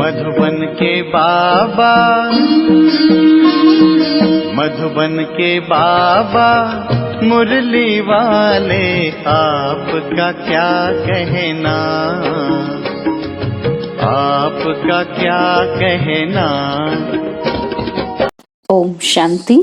मधुबन के बाबा, मधुबन के बाबा मुरली वाले, आपका क्या कहना, आपका क्या कहना। ओम शांति।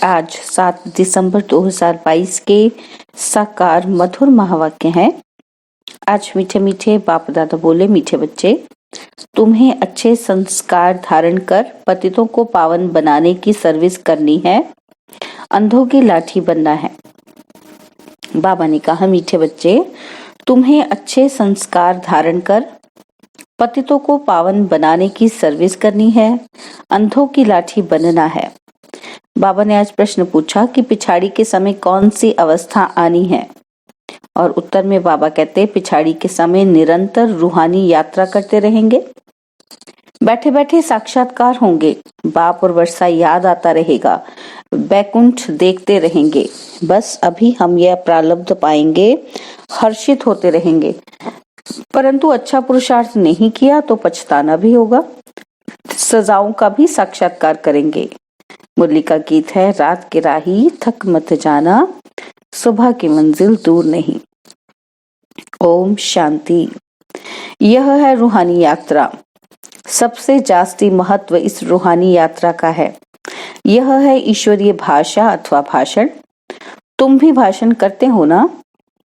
आज 7 दिसंबर 2022 के साकार मधुर महावाक्य हैं। आज मीठे मीठे बाप दादा बोले, मीठे बच्चे, तुम्हें अच्छे संस्कार धारण कर पतितों को पावन बनाने की सर्विस करनी है, अंधों की लाठी बनना है। बाबा ने कहा, मीठे बच्चे, तुम्हें अच्छे संस्कार धारण कर पतितों को पावन बनाने की सर्विस करनी है, अंधों की लाठी बनना है। बाबा ने आज प्रश्न पूछा कि पिछाड़ी के समय कौन सी अवस्था आनी है, और उत्तर में बाबा कहते, पिछाड़ी के समय निरंतर रूहानी यात्रा करते रहेंगे, बैठे बैठे साक्षात्कार होंगे, बाप और वर्षा याद आता रहेगा, बैकुंठ देखते रहेंगे। बस अभी हम यह प्रारब्ध पाएंगे, हर्षित होते रहेंगे, परंतु अच्छा पुरुषार्थ नहीं किया तो पछताना भी होगा, सजाओं का भी साक्षात्कार करेंगे। मुरली का गीत है, रात के राही थक मत जाना, सुबह की मंजिल दूर नहीं। ओम शांति। यह है रूहानी यात्रा। सबसे जास्ती महत्व इस रूहानी यात्रा का है। यह है ईश्वरीय भाषा अथवा भाषण। तुम भी भाषण करते हो ना?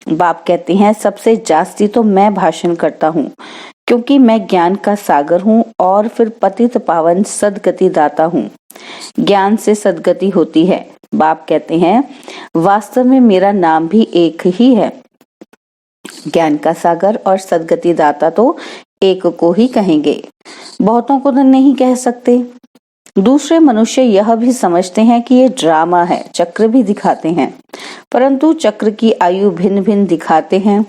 बाप कहते हैं, सबसे जास्ती तो मैं भाषण करता हूँ, क्योंकि मैं ज्ञान का सागर हूँ और फिर पतित पावन सदगति दाता हूँ। ज्ञान से सदगति होती है। बाप कहते हैं, वास्तव में मेरा नाम भी एक ही है। ज्ञान का सागर और सदगति दाता तो एक को ही कहेंगे, बहुतों को तो नहीं कह सकते। दूसरे मनुष्य यह भी समझते हैं कि ये ड्रामा है, चक्र भी दिखाते हैं, परंतु चक्र की आयु भिन्न भिन्न दिखाते हैं।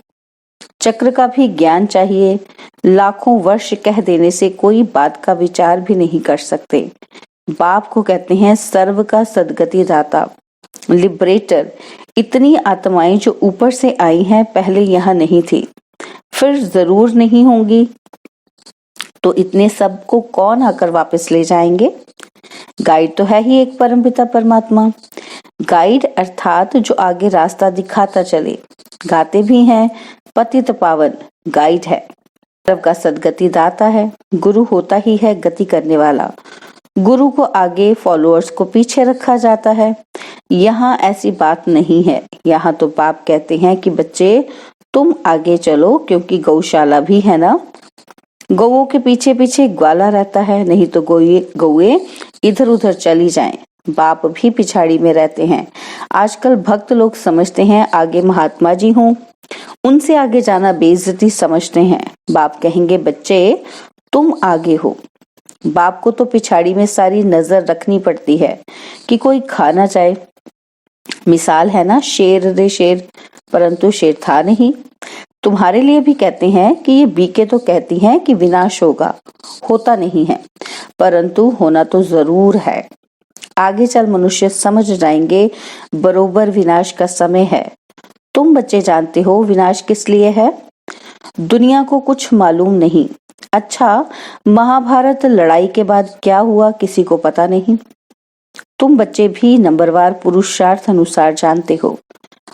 चक्र का भी ज्ञान चाहिए। लाखों वर्ष कह देने से कोई बात का विचार भी नहीं कर सकते। बाप को कहते हैं सर्व का सदगति दाता, लिबरेटर। इतनी आत्माएं जो ऊपर से आई हैं, पहले यहाँ नहीं थी, फिर जरूर नहीं होंगी, तो इतने सब को कौन आकर वापस ले जाएंगे? गाइड तो है ही एक परमपिता परमात्मा। गाइड अर्थात जो आगे रास्ता दिखाता चले। गाते भी हैं, पतित पावन गाइड है। सर्व का सदगति दाता है। गुरु होता ही है गति करने वाला। गुरु को आगे, फॉलोअर्स को पीछे रखा जाता है। यहाँ ऐसी बात नहीं है। यहाँ तो बाप कहते हैं कि बच्चे तुम आगे चलो, क्योंकि गौशाला भी है ना। गौओं के पीछे पीछे ग्वाला रहता है, नहीं तो गौए इधर उधर चली जाएं। बाप भी पिछाड़ी में रहते हैं। आजकल भक्त लोग समझते हैं आगे महात्मा जी हों, उनसे आगे जाना बेइज्जती समझते हैं। बाप कहेंगे, बच्चे तुम आगे हो। बाप को तो पिछाड़ी में सारी नजर रखनी पड़ती है कि कोई खा ना जाए। मिसाल है ना, शेर रे शेर, परंतु शेर था नहीं। तुम्हारे लिए भी कहते हैं कि ये बीके तो कहती हैं कि विनाश होगा, होता नहीं है, परंतु होना तो जरूर है। आगे चल मनुष्य समझ जाएंगे बरोबर विनाश का समय है। तुम बच्चे जानते हो विनाश किस लिए है? दुनिया को कुछ मालूम नहीं। अच्छा, महाभारत लड़ाई के बाद क्या हुआ किसी को पता नहीं। तुम बच्चे भी नंबरवार पुरुषार्थ अनुसार जानते हो।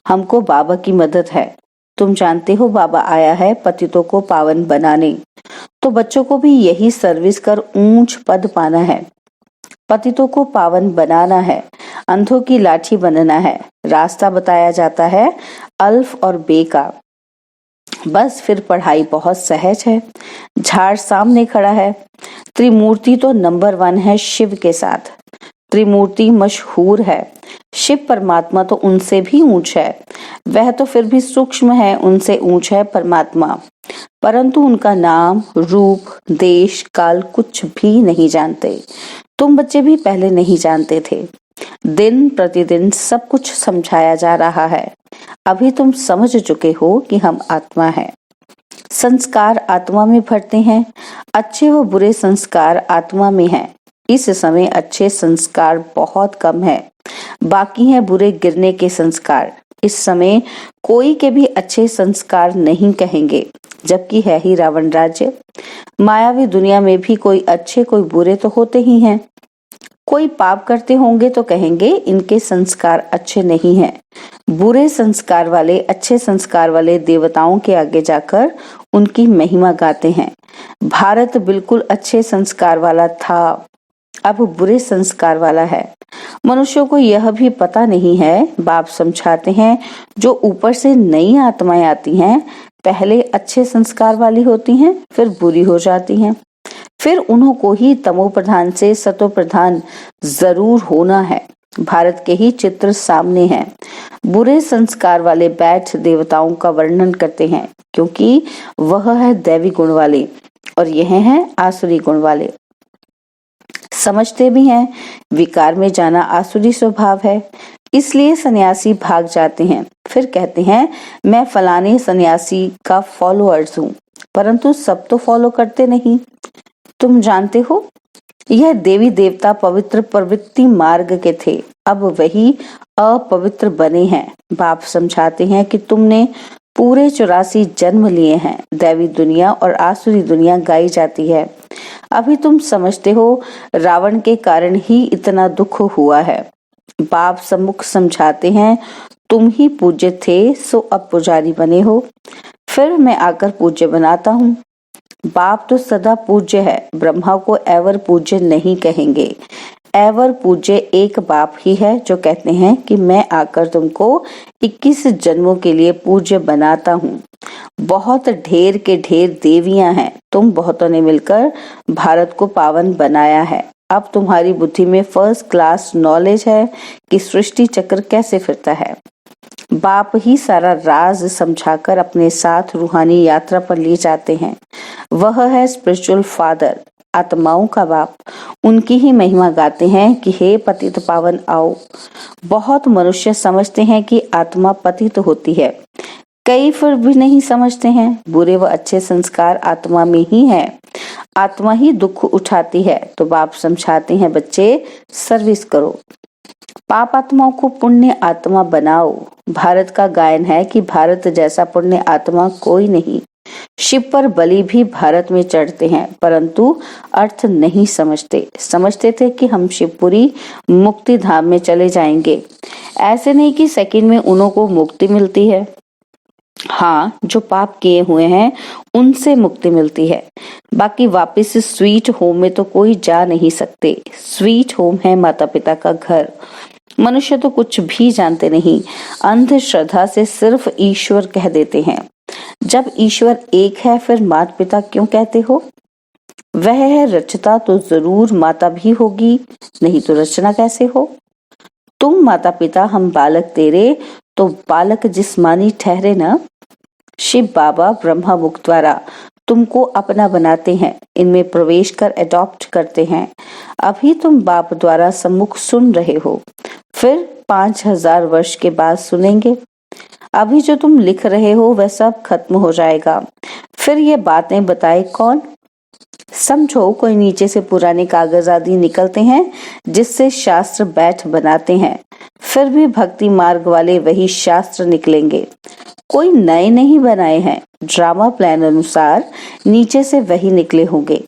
हमको बाबा की मदद है। तुम जानते हो बाबा आया है पतितों को पावन बनाने, तो बच्चों को भी यही सर्विस कर ऊंच पद पाना है। पतितों को पावन बनाना है, अंधों की लाठी बनना है। रास्ता बताया जाता है अल्फ और बे का। बस फिर पढ़ाई बहुत सहज है। झाड़ सामने खड़ा है। त्रिमूर्ति तो नंबर 1 है शिव के साथ। त्रिमूर्ति मशहूर है। शिव परमात्मा तो उनसे भी ऊंच है। वह तो फिर भी सूक्ष्म है, उनसे ऊंच है परमात्मा, परंतु उनका नाम, रूप, देश, काल कुछ भी नहीं जानते। तुम बच्चे भी पहले नहीं जानते थे। दिन प्रतिदिन सब कुछ समझाया जा रहा है। अभी तुम समझ चुके हो कि हम आत्मा हैं। संस्कार आत्मा में भरते हैं। अच्छे व बुरे संस्कार आत्मा में हैं। इस समय अच्छे संस्कार बहुत कम है, बाकी हैं बुरे गिरने के संस्कार। इस समय कोई के भी अच्छे संस्कार नहीं कहेंगे, जबकि है ही रावण राज्य। मायावी दुनिया में भी कोई अच्छे कोई बुरे तो होते ही हैं। कोई पाप करते होंगे तो कहेंगे इनके संस्कार अच्छे नहीं हैं। बुरे संस्कार वाले अच्छे संस्कार वाले देवताओं के आगे जाकर उनकी महिमा गाते हैं। भारत बिल्कुल अच्छे संस्कार वाला था, अब बुरे संस्कार वाला है। मनुष्यों को यह भी पता नहीं है, बाप समझाते हैं, जो ऊपर से नई आत्माएं आती हैं पहले अच्छे संस्कार वाली होती हैं, फिर बुरी हो जाती हैं। फिर उन्हों को ही तमो प्रधान से सतो प्रधान जरूर होना है। भारत के ही चित्र सामने हैं। बुरे संस्कार वाले बैठ देवताओं का वर्णन करते हैं, क्योंकि वह है दैवी गुण वाले और यह है आसुरी गुण वाले। समझते भी हैं विकार में जाना आसुरी स्वभाव है, इसलिए सन्यासी भाग जाते हैं। फिर कहते हैं मैं फलाने सन्यासी का फॉलोअर्स हूँ, परंतु सब तो फॉलो करते नहीं। तुम जानते हो यह देवी देवता पवित्र प्रवृत्ति मार्ग के थे, अब वही अपवित्र बने हैं। बाप समझाते हैं कि तुमने पूरे 84 जन्म लिए हैं। दैवी दुनिया और आसुरी दुनिया गाई जाती है। अभी तुम समझते हो रावण के कारण ही इतना दुख हुआ है। बाप सम्मुख समझाते हैं तुम ही पूज्य थे, सो अब पुजारी बने हो, फिर मैं आकर पूज्य बनाता हूँ। बाप तो सदा पूज्य है, ब्रह्मा को एवर पूज्य नहीं कहेंगे। एवर पूज्य एक बाप ही है जो कहते हैं कि मैं आकर तुमको 21 जन्मों के लिए पूज्य बनाता हूँ। बहुत ढेर के ढेर देवियां हैं, तुम बहुतों ने मिलकर भारत को पावन बनाया है। अब तुम्हारी बुद्धि में फर्स्ट क्लास नॉलेज है कि सृष्टि चक्र कैसे फिरता है। बाप ही सारा राज समझाकर अपने साथ रूहानी यात्रा पर ले जाते हैं। वह है स्पिरिचुअल फादर, आत्माओं का बाप। उनकी ही महिमा गाते हैं कि हे पतित पावन आओ। बहुत मनुष्य समझते हैं कि आत्मा पतित होती है, कई फिर भी नहीं समझते हैं बुरे व अच्छे संस्कार आत्मा में ही है। आत्मा ही दुख उठाती है। तो बाप समझाते हैं बच्चे सर्विस करो, पाप आत्माओं को पुण्य आत्मा बनाओ। भारत का गायन है कि भारत जैसा पुण्य आत्मा कोई नहीं। शिव पर बलि भी भारत में चढ़ते हैं, परंतु अर्थ नहीं समझते। समझते थे कि हम शिवपुरी मुक्ति धाम में चले जाएंगे। ऐसे नहीं कि सेकंड में उन्हों को मुक्ति मिलती है। हाँ, जो पाप किए हुए हैं उनसे मुक्ति मिलती है, बाकी वापस स्वीट होम में तो कोई जा नहीं सकते। स्वीट होम है माता पिता का घर। मनुष्य तो कुछ भी जानते नहीं, अंधश्रद्धा से सिर्फ ईश्वर कह देते हैं। जब ईश्वर एक है फिर माता पिता क्यों कहते हो? वह है रचता तो जरूर माता भी होगी, नहीं तो रचना कैसे हो? तुम माता पिता हम बालक तेरे, तो बालक जिस्मानी ठहरे ना। शिव बाबा ब्रह्मा मुख द्वारा तुमको अपना बनाते हैं, इनमें प्रवेश कर अडॉप्ट करते हैं। अभी तुम बाप द्वारा सम्मुख सुन रहे हो, फिर 5000 वर्ष के बाद सुनेंगे। अभी जो तुम लिख रहे हो वह सब खत्म हो जाएगा, फिर ये बातें बताए कौन? समझो कोई नीचे से पुराने कागज आदि निकलते हैं जिससे शास्त्र बैठ बनाते हैं, फिर भी भक्ति मार्ग वाले वही शास्त्र निकलेंगे। कोई नए नहीं बनाए हैं, ड्रामा प्लान अनुसार नीचे से वही निकले होंगे।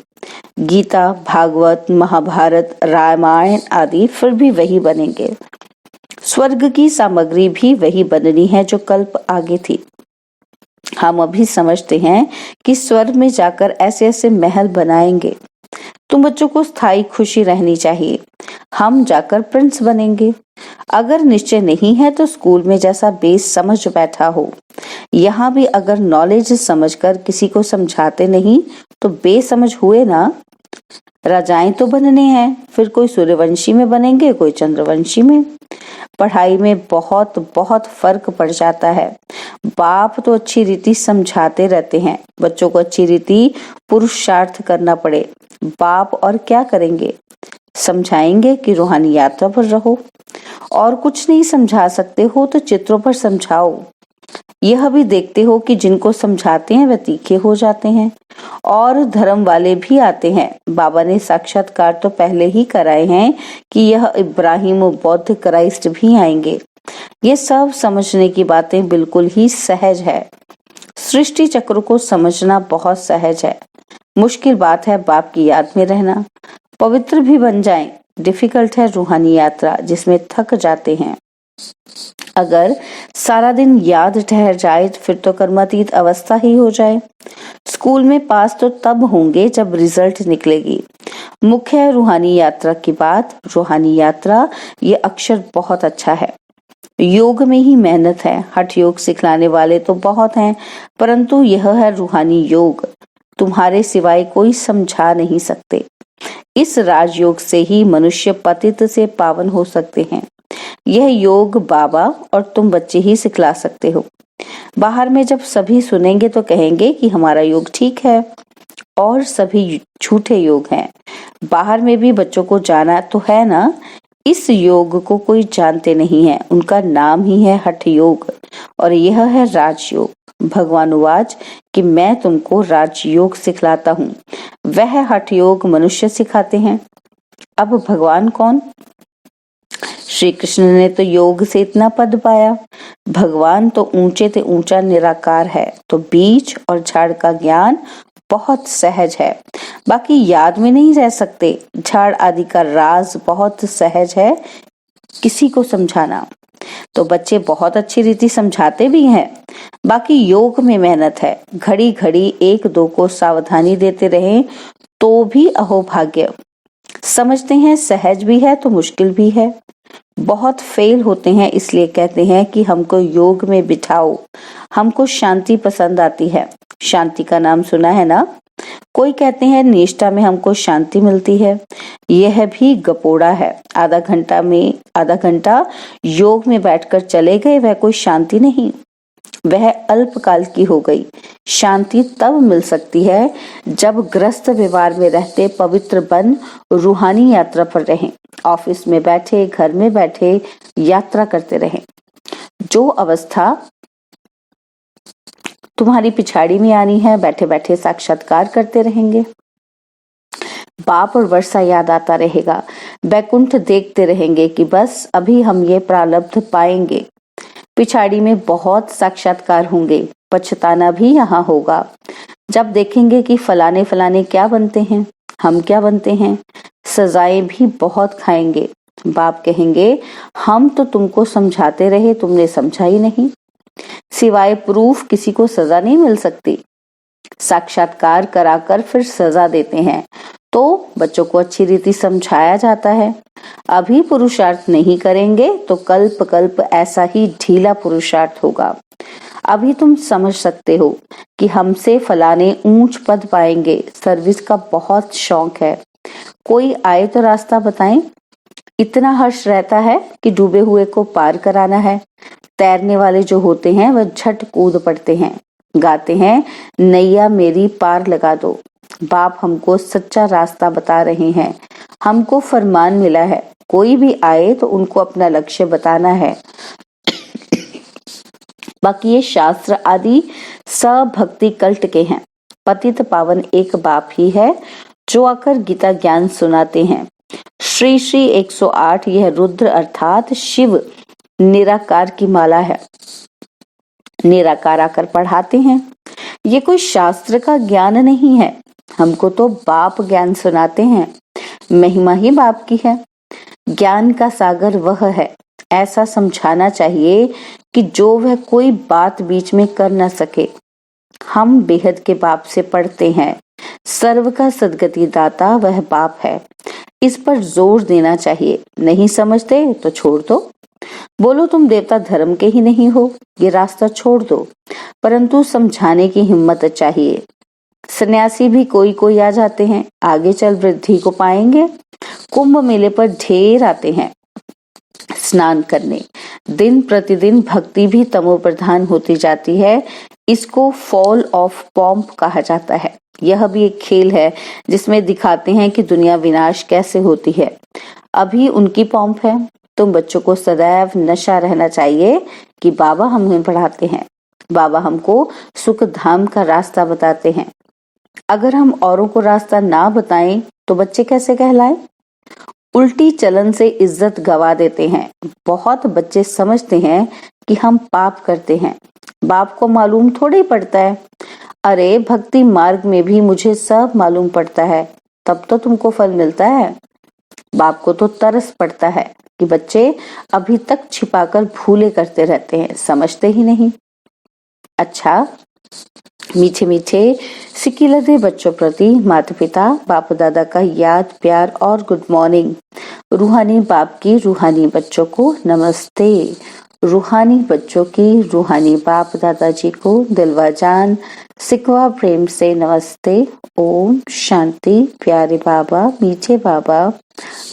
गीता, भागवत, महाभारत, रामायण आदि फिर भी वही बनेंगे। स्वर्ग की सामग्री भी वही बननी है जो कल्प आगे थी। हम अभी समझते हैं कि स्वर्ग में जाकर ऐसे ऐसे महल बनाएंगे। तुम बच्चों को स्थायी खुशी रहनी चाहिए। हम जाकर प्रिंस बनेंगे। अगर निश्चय नहीं है तो स्कूल में जैसा बेस समझ बैठा हो, यहाँ भी अगर नॉलेज समझकर किसी को समझाते नहीं तो बेसमझ हुए ना। राजाएं तो बनने हैं, फिर कोई सूर्यवंशी में बनेंगे, कोई चंद्रवंशी में। पढ़ाई में बहुत बहुत फर्क पड़ जाता है। बाप तो अच्छी रीति समझाते रहते हैं, बच्चों को अच्छी रीति पुरुषार्थ करना पड़े। बाप और क्या करेंगे? समझाएंगे कि रूहानी यात्रा पर रहो। और कुछ नहीं समझा सकते हो तो चित्रों पर समझाओ। यह भी देखते हो कि जिनको समझाते हैं वह तीखे हो जाते हैं। और धर्म वाले भी आते हैं। बाबा ने साक्षात्कार तो पहले ही कराए हैं कि यह इब्राहिम बौद्ध क्राइस्ट भी आएंगे। ये सब समझने की बातें बिल्कुल ही सहज है। सृष्टि चक्र को समझना बहुत सहज है। मुश्किल बात है बाप की याद में रहना। पवित्र भी बन जाएं, डिफिकल्ट है रूहानी यात्रा जिसमें थक जाते हैं। अगर सारा दिन याद ठहर जाए तो फिर तो कर्मातीत अवस्था ही हो जाए। स्कूल में पास तो तब होंगे जब रिजल्ट निकलेगी। मुख्य है रूहानी यात्रा की बात। रूहानी यात्रा ये अक्षर बहुत अच्छा है। योग में ही मेहनत है। हठ योग सिखलाने वाले तो बहुत हैं, परंतु यह है रूहानी योग। तुम्हारे सिवाय कोई समझा नहीं सकते। इस राजयोग से ही मनुष्य पतित से पावन हो सकते हैं। यह योग बाबा और तुम बच्चे ही सिखला सकते हो। बाहर में जब सभी सुनेंगे तो कहेंगे कि हमारा योग ठीक है और सभी झूठे योग हैं। बाहर में भी बच्चों को जाना तो है ना। इस योग को कोई जानते नहीं है। उनका नाम ही है हठ योग और यह है राजयोग। भगवानुवाच कि मैं तुमको राजयोग सिखलाता हूँ। वह हठ योग मनुष्य सिखाते हैं। अब भगवान कौन? श्री कृष्ण ने तो योग से इतना पद पाया। भगवान तो ऊंचे से ऊंचा निराकार है, तो बीज और झाड़ का ज्ञान बहुत सहज है। बाकी याद में नहीं रह सकते। झाड़ आदि का राज बहुत सहज है किसी को समझाना। तो बच्चे बहुत अच्छी रीति समझाते भी हैं। बाकी योग में मेहनत है। घड़ी घड़ी एक दो को सावधानी देते रहें तो भी अहोभाग्य। समझते हैं सहज भी है तो मुश्किल भी है। बहुत फेल होते हैं इसलिए कहते हैं कि हमको योग में बिठाओ। हमको शांति पसंद आती है। शांति का नाम सुना है ना। कोई कहते हैं निष्ठा में हमको शांति मिलती है। यह भी गपोड़ा है। आधा घंटा योग में बैठकर चले गए, वह कोई शांति नहीं। वह अल्पकाल की हो गई। शांति तब मिल सकती है जब ग्रस्त व्यवहार में रहते पवित्र बन रूहानी यात्रा पर रहें। ऑफिस में बैठे, घर में बैठे यात्रा करते रहें। जो अवस्था तुम्हारी पिछाड़ी में आनी है, बैठे बैठे साक्षात्कार करते रहेंगे। बाप और वर्षा याद आता रहेगा। बैकुंठ देखते रहेंगे कि बस अभी हम ये प्रारब्ध पाएंगे। पिछाड़ी में बहुत साक्षात्कार होंगे। पछताना भी यहाँ होगा जब देखेंगे कि फलाने फलाने क्या बनते हैं, हम क्या बनते हैं। सजाएं भी बहुत खाएंगे। बाप कहेंगे हम तो तुमको समझाते रहे, तुमने समझा ही नहीं। सिवाय प्रूफ किसी को सजा नहीं मिल सकती। साक्षात्कार कराकर फिर सजा देते हैं तो बच्चों को अच्छी रीति समझाया जाता है। अभी पुरुषार्थ नहीं करेंगे तो कल्प कल्प ऐसा ही ढीला पुरुषार्थ होगा। अभी तुम समझ सकते हो कि हमसे फलाने ऊंच पद पाएंगे। सर्विस का बहुत शौक है। कोई आए तो रास्ता बताएं। इतना हर्ष रहता है कि डूबे हुए को पार कराना है। तैरने वाले जो होते हैं वह झट कूद पड़ते हैं, गाते हैं नैया मेरी पार लगा दो। बाप हमको सच्चा रास्ता बता रहे हैं। हमको फरमान मिला है, कोई भी आए तो उनको अपना लक्ष्य बताना है। बाकी ये शास्त्र आदि सब भक्ति कल्ट के हैं। पतित पावन एक बाप ही है जो आकर गीता ज्ञान सुनाते हैं। श्री श्री 108 यह रुद्र अर्थात शिव निराकार की माला है। निराकार आकर पढ़ाते हैं। ये कोई शास्त्र का ज्ञान नहीं है। हमको तो बाप ज्ञान सुनाते हैं। महिमा ही बाप की है। ज्ञान का सागर वह है। ऐसा समझाना चाहिए कि जो वह कोई बात बीच में कर न सके। हम बेहद के बाप से पढ़ते हैं। सर्व का सदगति दाता वह बाप है। इस पर जोर देना चाहिए। नहीं समझते तो छोड़ दो। बोलो तुम देवता धर्म के ही नहीं हो, ये रास्ता छोड़ दो। परंतु समझाने की हिम्मत चाहिए। सन्यासी भी कोई कोई आ जाते हैं। आगे चल वृद्धि को पाएंगे। कुंभ मेले पर ढेर आते हैं स्नान करने। दिन प्रतिदिन भक्ति भी तमो प्रधान होती जाती है। इसको फॉल ऑफ पॉम्प कहा जाता है। यह भी एक खेल है जिसमें दिखाते हैं कि दुनिया विनाश कैसे होती है। अभी उनकी पॉम्प है। तुम बच्चों को सदैव नशा रहना चाहिए कि बाबा हमें पढ़ाते हैं। बाबा हमको सुख धाम का रास्ता बताते हैं। अगर हम औरों को रास्ता ना बताएं तो बच्चे कैसे कहलाएं? उल्टी चलन से इज्जत गवा देते हैं। बहुत बच्चे समझते हैं कि हम पाप करते हैं, बाप को मालूम थोड़ी पड़ता है। अरे भक्ति मार्ग में भी मुझे सब मालूम पड़ता है, तब तो तुमको फल मिलता है। बाप को तो तरस पड़ता है कि बच्चे अभी तक छिपाकर भूले करते रहते हैं, समझते ही नहीं। अच्छा, मीठे मीठे सिकिलते बच्चों प्रति माता पिता बाप दादा का याद प्यार और गुड मॉर्निंग। रूहानी बाप की रूहानी बच्चों को नमस्ते। रूहानी बच्चों की रूहानी बाप दादाजी को दिलवा जान सिकवा प्रेम से नमस्ते। ओम शांति। प्यारे बाबा, मीठे बाबा,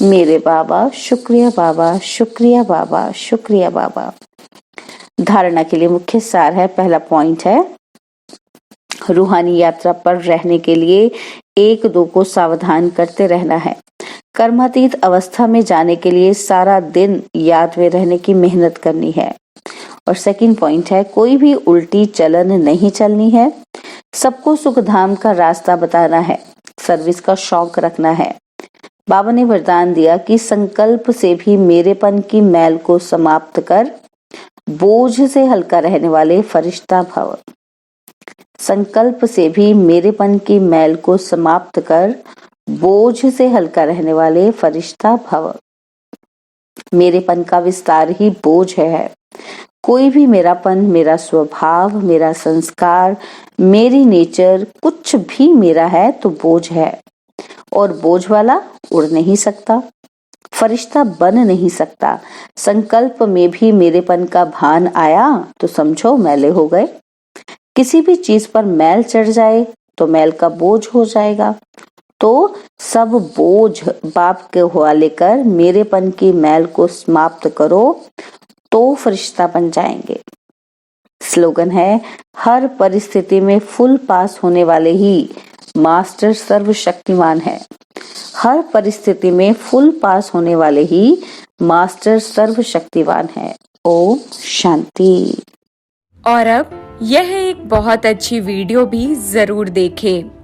मेरे बाबा, शुक्रिया बाबा, शुक्रिया बाबा, शुक्रिया बाबा। धारणा के लिए मुख्य सार है, पहला पॉइंट है रूहानी यात्रा पर रहने के लिए एक दो को सावधान करते रहना है। कर्मातीत अवस्था में जाने के लिए सारा दिन याद में रहने की मेहनत करनी है। और सेकंड पॉइंट है कोई भी उल्टी चलन नहीं चलनी है। सबको सुख धाम का रास्ता बताना है, सर्विस का शौक रखना है। बाबा ने वरदान दिया कि संकल्प से भी मेरेपन की मैल को समाप्त कर बोझ से हल्का रहने वाले फरिश्ता भव। संकल्प से भी मेरेपन की मैल को समाप्त कर बोझ से हल्का रहने वाले फरिश्ता भव। मेरेपन का विस्तार ही बोझ है। कोई भी मेरापन, मेरा स्वभाव, मेरा संस्कार, मेरी नेचर कुछ भी मेरा है तो बोझ है, और बोझ वाला उड़ नहीं सकता, फरिश्ता बन नहीं सकता। संकल्प में भी मेरेपन का भान आया तो समझो मैले हो गए। किसी भी चीज पर मैल चढ़ जाए तो मैल का बोझ हो जाएगा। तो सब बोझ बाप के हवाले कर मेरेपन की मैल को समाप्त करो तो फरिश्ता बन जाएंगे। स्लोगन है हर परिस्थिति में फुल पास होने वाले ही मास्टर सर्वशक्तिमान है। हर परिस्थिति में फुल पास होने वाले ही मास्टर सर्वशक्तिवान है। ओम शांति। और अब यह एक बहुत अच्छी वीडियो भी जरूर देखें।